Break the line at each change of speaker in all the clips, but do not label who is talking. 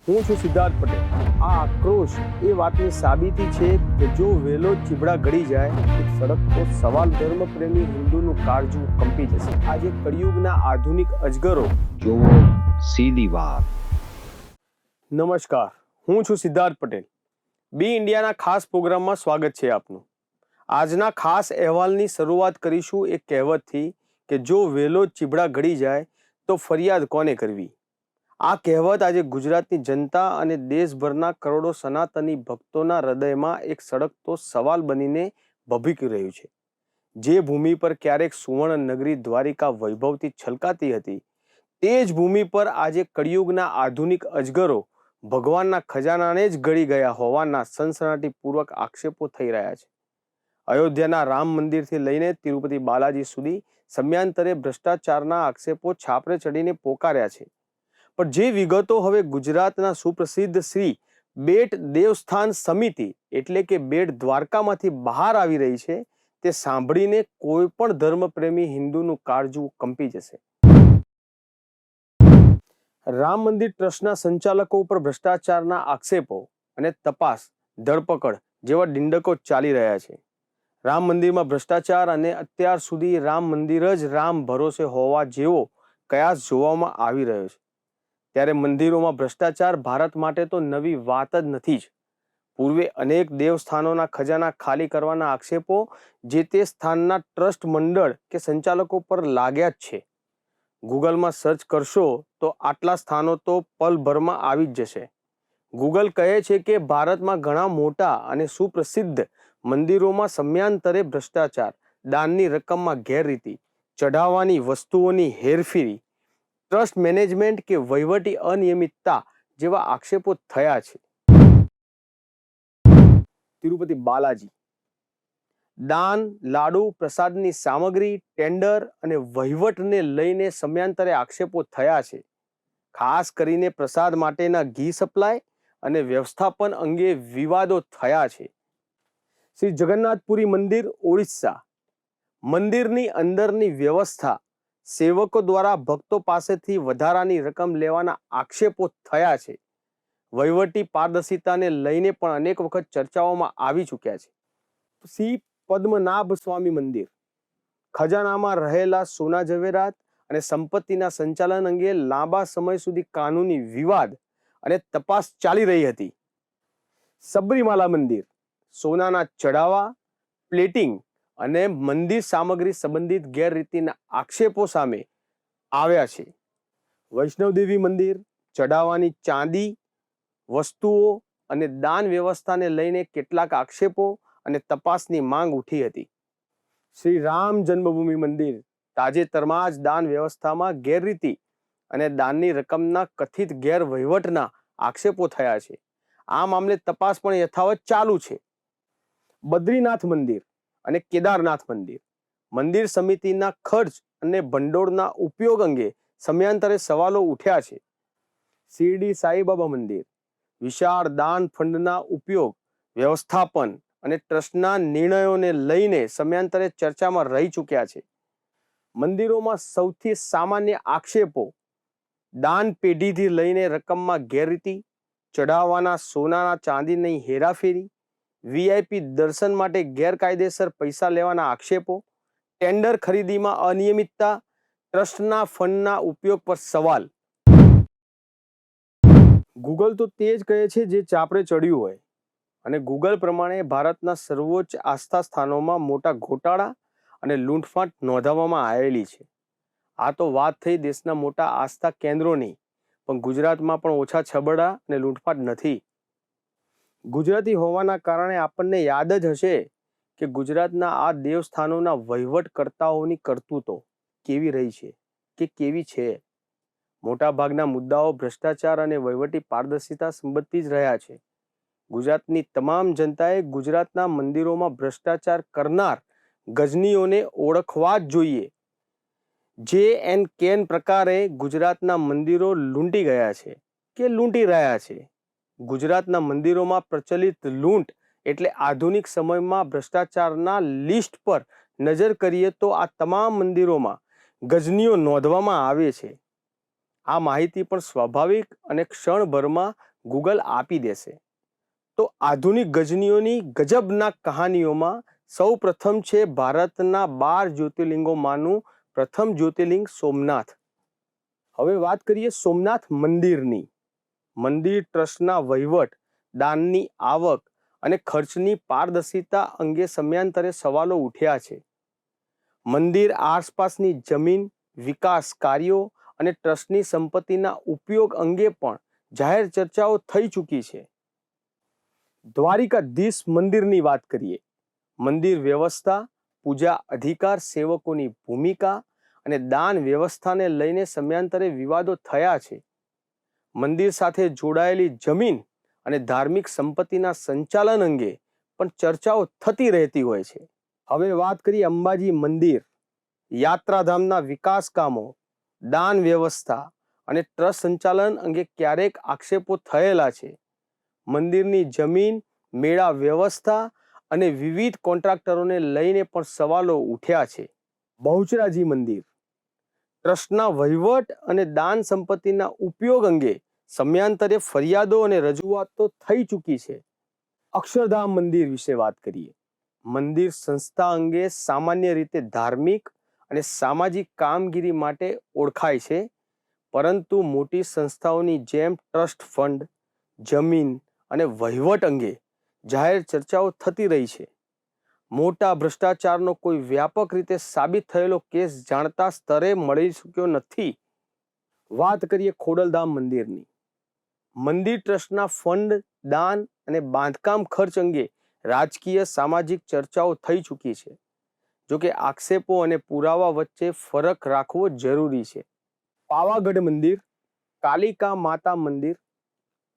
હું છું સિદ્ધાર્થ પટેલ. આ આક્રોશ એ વાતની સાબિતી છે કે જો વેલો ચીબડા ગળી જાય તો સડકતો સવાલ ધર્મ પ્રેમી હિન્દુનું કાળજું કંપી જશે. આજે કળિયુગના આધુનિક અજગરો
જોવો સીધી વાત.
નમસ્કાર, હું છું સિદ્ધાર્થ પટેલ. બી ઇન્ડિયાના ખાસ પ્રોગ્રામમાં સ્વાગત છે આપનું. આજના ખાસ અહેવાલની શરૂઆત કરીશું એક કહેવતથી કે જો વેલો ચીબડા ગળી જાય તો ફરિયાદ કોને કરવી. આ કહેવત આજે ગુજરાતની જનતા અને દેશભરના કરોડો સનાતની ભક્તોના હૃદયમાં એક સળગતો સવાલ બનીને ભભૂકી રહ્યું છે. જે ભૂમિ પર ક્યારેક સુવર્ણ નગરી દ્વારિકા વૈભવથી છલકાતી હતી, તે જ ભૂમિ પર આજે કળિયુગના આધુનિક અજગરો ભગવાનના ખજાનાને જ ગળી ગયા હોવાના સનસનાટીપૂર્વક આક્ષેપો થઈ રહ્યા છે. અયોધ્યાના રામ મંદિરથી લઈને તિરુપતિ બાલાજી સુધી સમયાંતરે ભ્રષ્ટાચારના આક્ષેપો છાપરે ચડીને પોકાર્યા છે. પણ જે વિગતો હવે ગુજરાતના સુપ્રસિદ્ધ શ્રી બેટ દેવસ્થાન સમિતિ એટલે કે બેટ દ્વારકામાંથી બહાર આવી રહી છે, તે સાંભળીને કોઈ પણ ધર્મપ્રેમી હિન્દુનું કાળજું કંપી જશે. રામ મંદિર ટ્રસ્ટના સંચાલકો ઉપર ભ્રષ્ટાચારના આક્ષેપો અને તપાસ ધરપકડ જેવા દિંડકો ચાલી રહ્યા છે. રામ મંદિરમાં ભ્રષ્ટાચાર અને અત્યાર સુધી રામ મંદિર જ રામ ભરોસે હોવા જેવો કયાસ જોવામાં આવી રહ્યો છે. ત્યારે મંદિરોમાં ભ્રષ્ટાચાર ભારત માટે તો નવી વાત જ નથી જ. પૂર્વે અનેક દેવસ્થાનોના ખજાના ખાલી કરવાના આક્ષેપો જે તે સ્થાનના ટ્રસ્ટ મંડળ કે સંચાલકો પર લાગ્યા જ છે. ગૂગલમાં સર્ચ કરશો તો આટલા સ્થાનો તો પલભરમાં આવી જ જશે. ગૂગલ કહે છે કે ભારતમાં ઘણા મોટા અને સુપ્રસિદ્ધ મંદિરોમાં સમયાંતરે ભ્રષ્ટાચાર, દાનની રકમમાં ગેરરીતિ, ચઢાવવાની વસ્તુઓની હેરફેરી, ટ્રસ્ટ મેનેજમેન્ટ કે વહીવટી અનિયમિતતા જેવા આક્ષેપો થયા છે. તિરુપતિ બાલાજી દાન, લાડુ, પ્રસાદની સામગ્રી, ટેન્ડર અને વહીવટને લઈને સમયાંતરે આક્ષેપો થયા છે. ખાસ કરીને પ્રસાદ માટેના ઘી સપ્લાય અને વ્યવસ્થાપન અંગે વિવાદો થયા છે. શ્રી જગન્નાથપુરી મંદિર, ઓડિશા મંદિરની અંદરની વ્યવસ્થા, સેવકો દ્વારા ભક્તો પાસેથી વધારાની રકમ લેવાના આક્ષેપો થયા છે. વહીવટી પારદર્શિતાને લઈને પણ અનેક વખત ચર્ચાઓમાં આવી ચૂક્યા છે. શ્રી પદ્મનાભ સ્વામી મંદિર ખજાનામાં રહેલા સોના ઝવેરાત અને સંપત્તિના સંચાલન અંગે લાંબા સમય સુધી કાનૂની વિવાદ અને તપાસ ચાલી રહી હતી. સબરીમાલા મંદિર સોનાના ચઢાવા, પ્લેટિંગ અને મંદિર સામગ્રી સંબંધિત ગેરરીતિના આક્ષેપો સામે આવ્યા છે. વૈષ્ણવદેવી મંદિર ચઢાવવાની ચાંદી, વસ્તુઓ અને દાન વ્યવસ્થાને લઈને કેટલાક આક્ષેપો અને તપાસની માંગ ઉઠી હતી. શ્રી રામ જન્મભૂમિ મંદિર તાજેતરમાં જ દાન વ્યવસ્થામાં ગેરરીતિ અને દાનની રકમના કથિત ગેરવહીવટના આક્ષેપો થયા છે. આ મામલે તપાસ પણ યથાવત ચાલુ છે. બદ્રીનાથ મંદિર અને કેદારનાથ મંદિર મંદિર સમિતિના ખર્ચ અને ભંડોળના ઉપયોગ અંગે સમયાંતરે સવાલો ઉઠ્યા છે. શિરડી સાઈબાબા મંદિર વિશાળ દાન ફંડના ઉપયોગ, વ્યવસ્થાપન અને ટ્રસ્ટના નિર્ણયોને લઈને સમયાંતરે ચર્ચામાં રહી ચૂક્યા છે. મંદિરોમાં સૌથી સામાન્ય આક્ષેપો દાન પેઢીથી લઈને રકમમાં ગેરરીતિ, ચઢાવવાના સોનાના ચાંદીની હેરાફેરી, વીઆઈપી દર્શન માટે ગેરકાયદેસર પૈસા લેવાના આક્ષેપો, ટેન્ડર ખરીદીમાં અનિયમિતતા, ટ્રસ્ટના ફંડના ઉપયોગ પર સવાલ. ગૂગલ તો તે જ કહે છે જે ચાપરે ચડ્યું હોય, અને ગૂગલ પ્રમાણે ભારતના સર્વોચ્ચ આસ્થા સ્થાનોમાં મોટા ઘોટાળા અને લૂંટફાટ નોંધાવવામાં આવેલી છે. આ તો વાત થઈ દેશના મોટા આસ્થા કેન્દ્રોની, પણ ગુજરાતમાં પણ ઓછા છબરડા અને લૂંટફાટ નથી. ગુજરાતી હોવાના કારણે આપણને યાદ જ હશે કે ગુજરાતના આ દેવસ્થાનોના વહીવટકર્તાઓની કરતૂતો કેવી રહી છે કે કેવી છે. મોટાભાગના મુદ્દાઓ ભ્રષ્ટાચાર અને વહીવટી પારદર્શિતા સંબંધી જ રહ્યા છે. ગુજરાતની તમામ જનતાએ ગુજરાતના મંદિરોમાં ભ્રષ્ટાચાર કરનાર ગજનીઓને ઓળખવા જ જોઈએ. જે એન કેન પ્રકારે ગુજરાતના મંદિરો લૂંટી ગયા છે કે લૂંટી રહ્યા છે. ગુજરાતના મંદિરોમાં પ્રચલિત લૂંટ એટલે આધુનિક સમયમાં ભ્રષ્ટાચારના લિસ્ટ પર નજર કરીએ તો આ તમામ મંદિરોમાં ગજનીઓ નોંધવામાં આવે છે. આ માહિતી પણ સ્વાભાવિક અને ક્ષણભરમાં ગૂગલ આપી દેશે. તો આધુનિક ગજનીઓની ગજબના કહાનીઓમાં સૌ પ્રથમ છે ભારતના 12 જ્યોતિર્લિંગોમાંનું પ્રથમ જ્યોતિર્લિંગ સોમનાથ. હવે વાત કરીએ સોમનાથ મંદિરની. મંદિર ટ્રસ્ટના વહીવટ, દાનની આવક અને ખર્ચની પારદર્શિતા અંગે સમયાંતરે સવાલો ઉઠ્યા છે. મંદિર આસપાસની જમીન, વિકાસ કાર્યો અને ટ્રસ્ટની સંપત્તિના ઉપયોગ અંગે પણ જાહેર ચર્ચાઓ થઈ ચૂકી છે. દ્વારિકાધીશ મંદિરની વાત કરીએ. મંદિર વ્યવસ્થા, પૂજા અધિકાર, સેવકોની ભૂમિકા અને દાન વ્યવસ્થાને લઈને સમયાંતરે વિવાદો થયા છે. મંદિર સાથે જોડાયેલી જમીન અને ધાર્મિક સંપત્તિના સંચાલન અંગે પણ ચર્ચાઓ થતી રહેતી હોય છે. હવે વાત કરીએ અંબાજી મંદિર. યાત્રાધામના વિકાસ કામો, દાન વ્યવસ્થા અને ટ્રસ્ટ સંચાલન અંગે ક્યારેક આક્ષેપો થયેલા છે. મંદિરની જમીન, મેળા વ્યવસ્થા અને વિવિધ કોન્ટ્રાક્ટરોને લઈને પણ સવાલો ઉઠ્યા છે. બહુચરાજી મંદિર. ટ્રસ્ટના વહીવટ અને દાન સંપત્તિના ઉપયોગ અંગે સમયાંતરે ફરિયાદો અને રજૂઆતો થઈ ચૂકી છે. અક્ષરધામ મંદિર વિશે વાત કરીએ. મંદિર સંસ્થા અંગે સામાન્ય રીતે ધાર્મિક અને સામાજિક કામગીરી માટે ઓળખાય છે, પરંતુ મોટી સંસ્થાઓની જેમ ટ્રસ્ટ ફંડ, જમીન અને વહીવટ અંગે જાહેર ચર્ચાઓ થતી રહી છે. મોટા ભ્રષ્ટાચારનો કોઈ વ્યાપક રીતે સાબિત થયેલો કેસ જાણતા સ્તરે મળી શક્યો નથી. વાત કરીએ ખોડલધામ મંદિરની. મંદિર ટ્રસ્ટના ફંડ, દાન અને બાંધકામ ખર્ચ અંગે રાજકીય સામાજિક ચર્ચાઓ થઈ ચૂકી છે. જોકે આક્ષેપો અને પુરાવા વચ્ચે ફરક રાખવો જરૂરી છે. પાવાગઢ મંદિર, કાલિકા માતા મંદિર.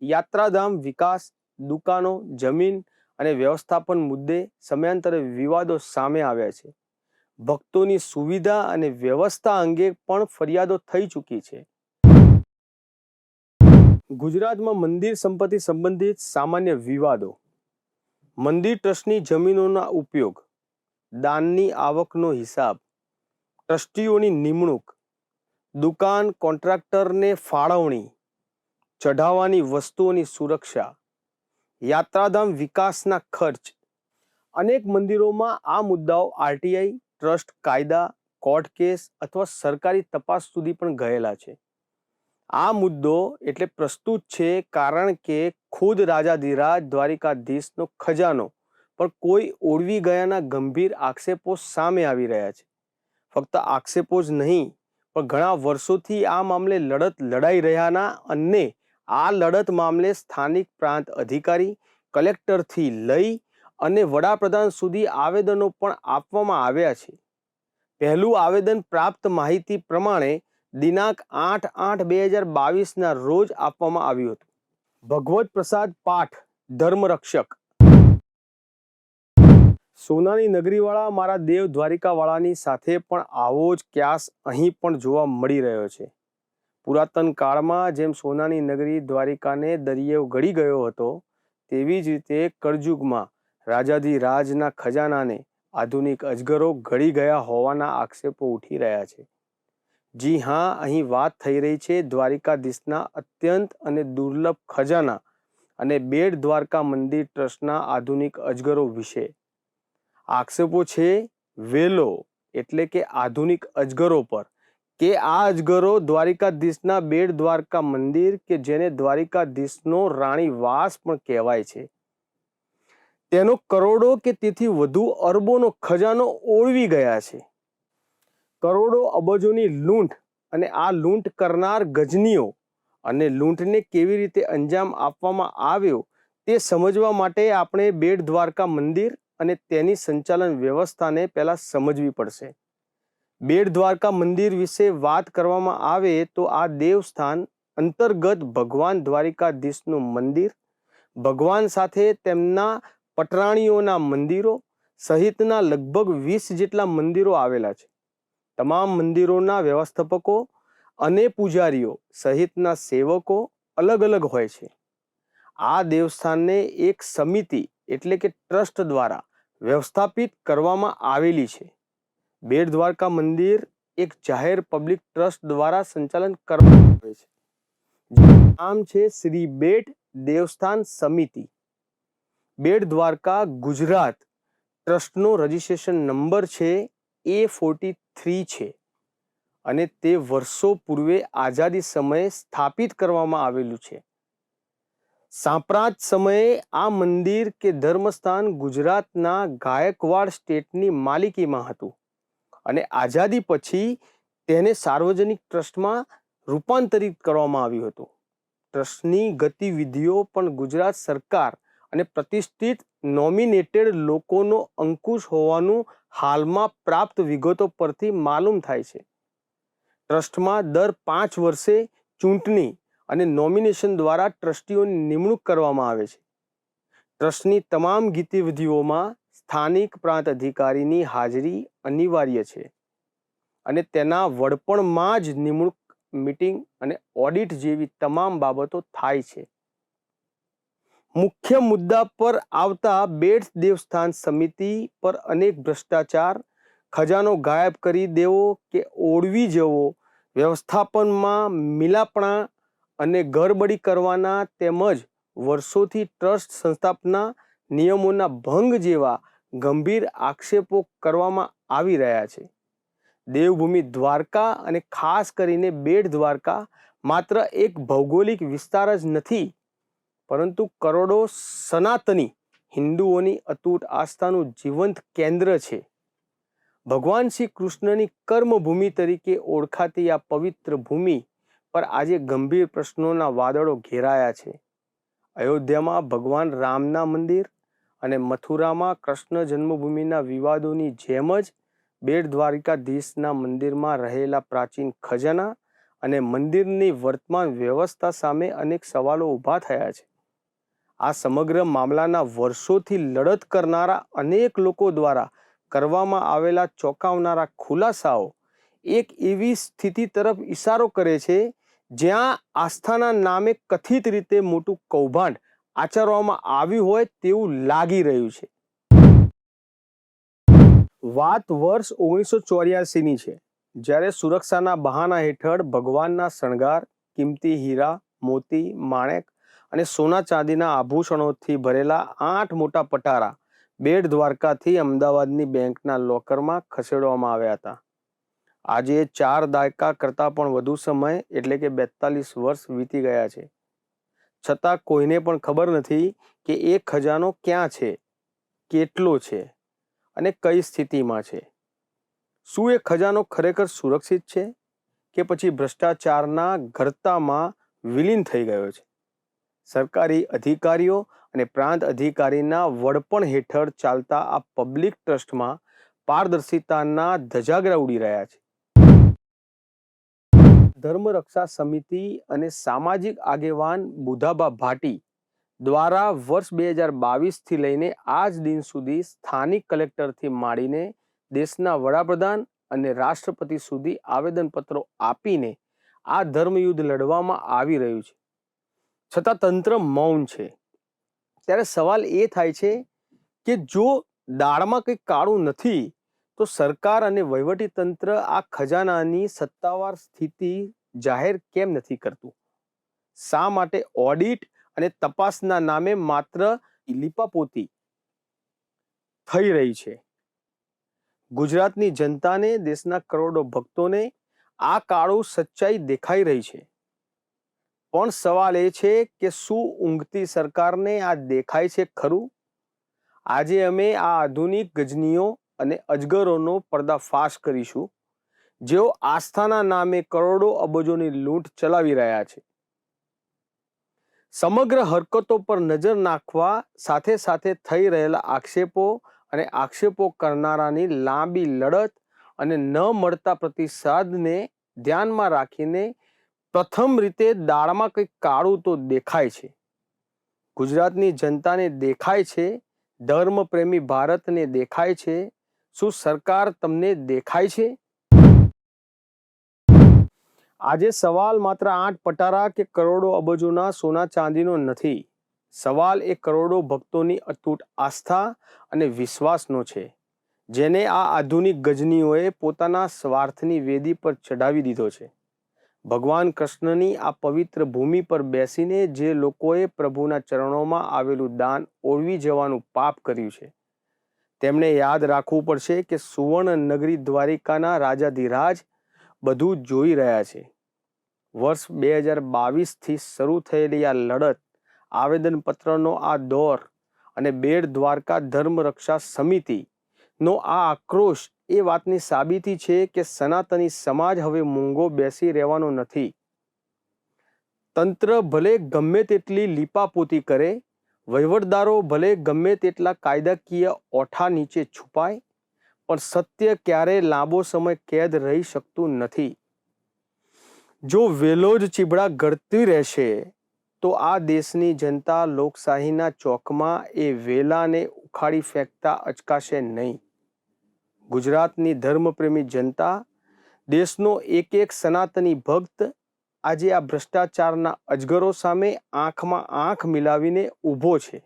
યાત્રાધામ વિકાસ, દુકાનો, જમીન અને વ્યવસ્થાપન મુદ્દે સમયાંતરે વિવાદો સામે આવ્યા છે. ભક્તોની સુવિધા અને વ્યવસ્થા અંગે પણ ફરિયાદો થઈ ચૂકી છે. ગુજરાતમાં મંદિર સંપત્તિ સંબંધિત સામાન્ય વિવાદો. મંદિર ટ્રસ્ટની જમીનોના ઉપયોગ, દાનની આવકનો હિસાબ, ટ્રસ્ટીઓની નિમણૂક, દુકાન કોન્ટ્રાક્ટરને ફાળવણી, ચઢાવવાની વસ્તુઓની સુરક્ષા, યાત્રાધામ વિકાસના ખર્ચ. અનેક મંદિરોમાં આ મુદ્દાઓ આરટીઆઈ, ટ્રસ્ટ કાયદા, કોર્ટ કેસ અથવા સરકારી તપાસ સુધી પણ ગયેલા છે. આ મુદ્દો એટલે પ્રસ્તુત છે કારણ કે ખુદ રાજાધિરાજ દ્વારિકાધીશનો ખજાનો પણ કોઈ ઓળવી ગયાના ગંભીર આક્ષેપો સામે આવી રહ્યા છે. ફક્ત આક્ષેપો જ નહીં, પણ ઘણા વર્ષોથી આ મામલે લડત લડાઈ રહ્યાના અને આ લડત મામલે સ્થાનિક પ્રાંત અધિકારી, કલેક્ટરથી લઈ અને વડાપ્રધાન સુધી આવેદનો પણ આપવામાં આવ્યા છે. પહેલું આવેદન પ્રાપ્ત માહિતી પ્રમાણે દિનાંક 8/8/2022ના રોજ આપવામાં આવ્યું હતું. ભગવત પ્રસાદ પાઠ, ધર્મરક્ષક. સોનાની નગરીવાળા મારા દેવ દ્વારિકાવાળાની સાથે પણ આવો જ ક્યાસ અહીં પણ જોવા મળી રહ્યો છે. પુરાતન કાળમાં જેમ સોનાની નગરી દ્વારિકાને દરિયો ગળી ગયો હતો, તેવી જ રીતે કળયુગમાં રાજાધિરાજના ખજાનાને આધુનિક અજગરો ગળી ગયા હોવાના આક્ષેપો ઉઠી રહ્યા છે. જી હા, અહીં વાત થઈ રહી છે દ્વારિકાધીશના અત્યંત અને દુર્લભ ખજાના અને બેટ દ્વારકા મંદિર ટ્રસ્ટના આધુનિક અજગરો વિશે. આક્ષેપો છે વેલો એટલે કે આધુનિક અજગરો પર, કે આ અજગરો દ્વારિકાધીશના બેટ દ્વારકા મંદિર કે જેને દ્વારિકાધીશનો રાણીવાસ પણ કહેવાય છે, તેનો કરોડો કે તેથી વધુ અરબોનો ખજાનો ઓળવી ગયા છે. કરોડો અબજોની લૂંટ અને આ લૂંટ કરનાર ગજનીઓ અને લૂંટને કેવી રીતે અંજામ આપવામાં આવ્યો તે સમજવા માટે આપણે બેટ દ્વારકા મંદિર અને તેની સંચાલન વ્યવસ્થાને પહેલા સમજવી પડશે. બેટ દ્વારકા મંદિર વિશે વાત કરવામાં આવે તો આ દેવસ્થાન અંતર્ગત ભગવાન દ્વારિકાધીશનું મંદિર, ભગવાન સાથે તેમના પટરાણીઓના મંદિરો સહિતના લગભગ 20 જેટલા મંદિરો આવેલા છે. તમામ મંદિરોના વ્યવસ્થાપકો અને પૂજારીઓ સહિતના સેવકો અલગ અલગ હોય છે. આ દેવસ્થાનને એક સમિતિ એટલે કે ટ્રસ્ટ દ્વારા વ્યવસ્થાપિત કરવામાં આવેલી છે. બેટ દ્વારકા મંદિર એક જાહેર પબ્લિક ટ્રસ્ટ દ્વારા સંચાલન કરવામાં આવે છે. નામ છે શ્રી બેટ દેવસ્થાન સમિતિ, બેટ દ્વારકા ગુજરાત ટ્રસ્ટનો રજિસ્ટ્રેશન નંબર છે A43 છે અને તે વર્ષો પૂર્વે આઝાદી સમયે સ્થાપિત કરવામાં આવેલું છે. સાંપ્રાત સમયે આ મંદિર કે ધર્મસ્થાન ગુજરાતના ગાયકવાડ સ્ટેટની માલિકીમાં હતું અને આઝાદી પછી તેને સાર્વજનિક ટ્રસ્ટમાં રૂપાંતરિત કરવામાં આવ્યું હતું. ટ્રસ્ટની ગતિવિધિઓ પણ ગુજરાત સરકાર અને પ્રતિષ્ઠિત નોમિનેટેડ લોકોનો અંકુશ હોવાનું હાલમાં પ્રાપ્ત વિગતો પરથી માલુમ થાય છે. ટ્રસ્ટમાં દર 5 વર્ષે ચૂંટણી અને નોમિનેશન દ્વારા ટ્રસ્ટીઓની નિમણૂક કરવામાં આવે છે. ટ્રસ્ટની તમામ ગતિવિધિઓમાં સ્થાનિક પ્રાંત અધિકારીની હાજરી અનિવાર્ય છે અને તેના વડપણમાં જ નિમણૂક, મીટિંગ અને ઓડિટ જેવી તમામ બાબતો થાય છે. મુખ્ય મુદ્દા પર આવતા બેટ દેવસ્થાન સમિતિ પર અનેક ભ્રષ્ટાચાર, ખજાનો ગાયબ કરી દેવો કે ઓળવી જવો, વ્યવસ્થાપનમાં મિલાપણા અને ગરબડી કરવાના તેમજ વર્ષોથી ટ્રસ્ટ સંસ્થાપના નિયમોના ભંગ જેવા ગંભીર આક્ષેપો કરવામાં આવી રહ્યા છે. દેવભૂમિ દ્વારકા અને ખાસ કરીને બેટ દ્વારકા માત્ર એક ભૌગોલિક વિસ્તાર જ નથી, પરંતુ કરોડો સનાતની હિન્દુઓની અતૂટ આસ્થાનું જીવંત કેન્દ્ર છે. ભગવાન શ્રી કૃષ્ણની કર્મભૂમિ તરીકે ઓળખાતી આ પવિત્ર ભૂમિ પર આજે ગંભીર પ્રશ્નોના વાદળો ઘેરાયા છે. અયોધ્યામાં ભગવાન રામના મંદિર અને મથુરામાં કૃષ્ણ જન્મભૂમિના વિવાદોની જેમ જ બેટ દ્વારકાધીશના મંદિરમાં રહેલા પ્રાચીન ખજાના અને મંદિરની વર્તમાન વ્યવસ્થા સામે અનેક સવાલો ઊભા થયા છે. આ સમગ્ર મામલાના વર્ષોથી લડત કરનારા અનેક લોકો દ્વારા કરવામાં આવેલા ચોંકાવનારા ખુલાસાઓ એક એવી સ્થિતિ તરફ ઇશારો કરે છે જ્યાં આસ્થાના નામે કથિત રીતે મોટું કૌભાંડ આચરવામાં આવ્યું હોય તેવું લાગી રહ્યું છે. વાત વર્ષ 1984ની છે, જ્યારે સુરક્ષાના બહાના હેઠળ ભગવાનના શણગાર, કિંમતી હીરા, મોતી, માણેક અને સોના ચાંદીના આભૂષણોથી ભરેલા 8 મોટા પટારા બેટ દ્વારકાથી અમદાવાદની બેંકના લોકરમાં ખસેડવામાં આવ્યા હતા. આજે 4 દાયકા કરતાં પણ વધુ સમય એટલે કે 42 વર્ષ વીતી ગયા છે, છતાં કોઈને પણ ખબર નથી કે એ ખજાનો ક્યાં છે, કેટલો છે અને કઈ સ્થિતિમાં છે. શું એ ખજાનો ખરેખર સુરક્ષિત છે કે પછી ભ્રષ્ટાચારના ગર્તામાં વિલીન થઈ ગયો છે? સરકારી અધિકારીઓ અને પ્રાંત અધિકારીના વડપણ હેઠળ ચાલતા આ પબ્લિક ટ્રસ્ટમાં પારદર્શિતાના ધજાગરા ઉડી રહ્યા છે. ધર્મરક્ષા સમિતિ અને સામાજિક આગેવાન બુધાબા ભાટી દ્વારા વર્ષ 2022થી લઈને આજ દિન સુધી સ્થાનિક કલેક્ટરથી માંડીને દેશના વડાપ્રધાન અને રાષ્ટ્રપતિ સુધી આવેદનપત્રો આપીને આ ધર્મયુદ્ધ લડવામાં આવી રહ્યું છે, છતાં તંત્ર મૌન છે. ત્યારે સવાલ એ થાય છે કે જો દાળમાં કંઈ કાળું નથી તો સરકાર અને વહીવટી તંત્ર આ ખજાનાની સત્તાવાર સ્થિતિ જાહેર કેમ નથી કરતું? શા માટે ઓડિટ અને તપાસના નામે માત્ર લીપાપોતી થઈ રહી છે? ગુજરાતની જનતાને, દેશના કરોડો ભક્તોને આ કાળું સચ્ચાઈ દેખાઈ રહી છે, પણ સવાલ એ છે કે શું ઊંઘતી સરકારને આ દેખાય છે ખરું? આજે અમે આ આધુનિક ગજનીઓ અને અજગરોનો પર્દાફાશ કરીશું, જેઓ આસ્થાના નામે કરોડો અબજોની લૂંટ ચલાવી રહ્યા છે. સમગ્ર હરકતો પર નજર નાખવા સાથે સાથે થઈ રહેલા આક્ષેપો અને આક્ષેપો કરનારાની લાંબી લડત અને ન મળતા પ્રતિસાદને ધ્યાનમાં રાખીને પ્રથમ રીતે દાળમાં કંઈક કાળું તો દેખાય છે. ગુજરાતની જનતાને દેખાય છે, ધર્મપ્રેમી ભારતને દેખાય છે. શું સરકાર તમને દેખાય છે? આજે સવાલ માત્ર 8 પટારા કે કરોડો અબજોના સોના ચાંદીનો નથી. સવાલ એ કરોડો ભક્તોની અતૂટ આસ્થા અને વિશ્વાસનો છે, જેને આ આધુનિક ગજનીઓએ પોતાના સ્વાર્થની વેદી પર ચઢાવી દીધો છે. ભગવાન કૃષ્ણની આ પવિત્ર ભૂમિ પર બેસીને જે લોકોએ પ્રભુના ચરણોમાં આવેલું દાન ઓળવી જવાનું પાપ કર્યું છે તેમણે યાદ રાખવું પડશે કે સુવર્ણ નગરી દ્વારિકાના રાજાધિરાજ બધું જોઈ રહ્યા છે. વર્ષ 2022થી શરૂ થયેલી આ લડત, આવેદનપત્રનો આ દોર અને બેટ દ્વારકા ધર્મ રક્ષા સમિતિનો આ આક્રોશ એ વાતની સાબિતી છે કે સનાતની સમાજ હવે મૂંગો બેસી રહેવાનો નથી. તંત્ર ભલે ગમે તેટલી લીપાપોતી કરે, વહીવટદારો ભલે ગમે તેટલા કાયદાકીય ઓઠા નીચે છુપાય, પણ સત્ય ક્યારે લાંબો સમય કેદ રહી શકતું નથી. જો વેલો જ ચીબડા ગળતી રહેશે તો આ દેશની જનતા લોકશાહીના ચોકમાં એ વેલાને ઉખાડી ફેંકતા અચકાશે નહીં. ગુજરાતની ધર્મપ્રેમી જનતા, દેશનો એક એક સનાતની ભક્ત આજે આ ભ્રષ્ટાચારના અજગરો સામે આંખમાં આંખ મિલાવીને ઊભો છે.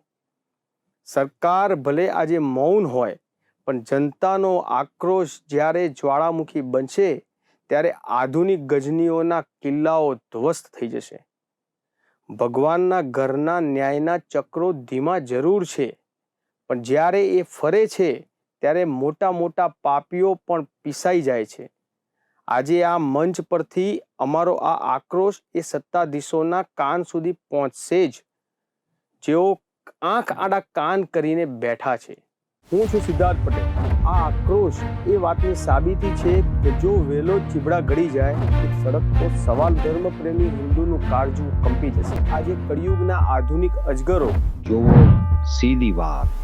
સરકાર ભલે આજે મૌન હોય, પણ જનતાનો આક્રોશ જ્યારે જ્વાળામુખી બનશે ત્યારે આધુનિક ગજનીઓના કિલ્લાઓ ધ્વસ્ત થઈ જશે. ભગવાનના ઘરના ન્યાયના ચક્રો ધીમા જરૂર છે, પણ જ્યારે એ ફરે છે ત્યારે મોટા મોટા પાપીઓ પણ પીસાઈ જાય છે. આજે આ મંચ પરથી અમારો આ આક્રોશ એ સત્તાધીશોના કાન સુધી પહોંચશે જ, જેઓ આંખ આડા કાન કરીને બેઠા છે. હું છું સિદ્ધાર્થ પટેલ. આ આક્રોશ એ વાતની સાબિતી છે કે જો વેલો ચીબડા ગળી જાય તો સડક તો સવાલ ધર્મપ્રેમી હિન્દુનું કાળજું કંપી જશે. આજે કળિયુગના આધુનિક અજગરો
જુઓ સીધી વાત.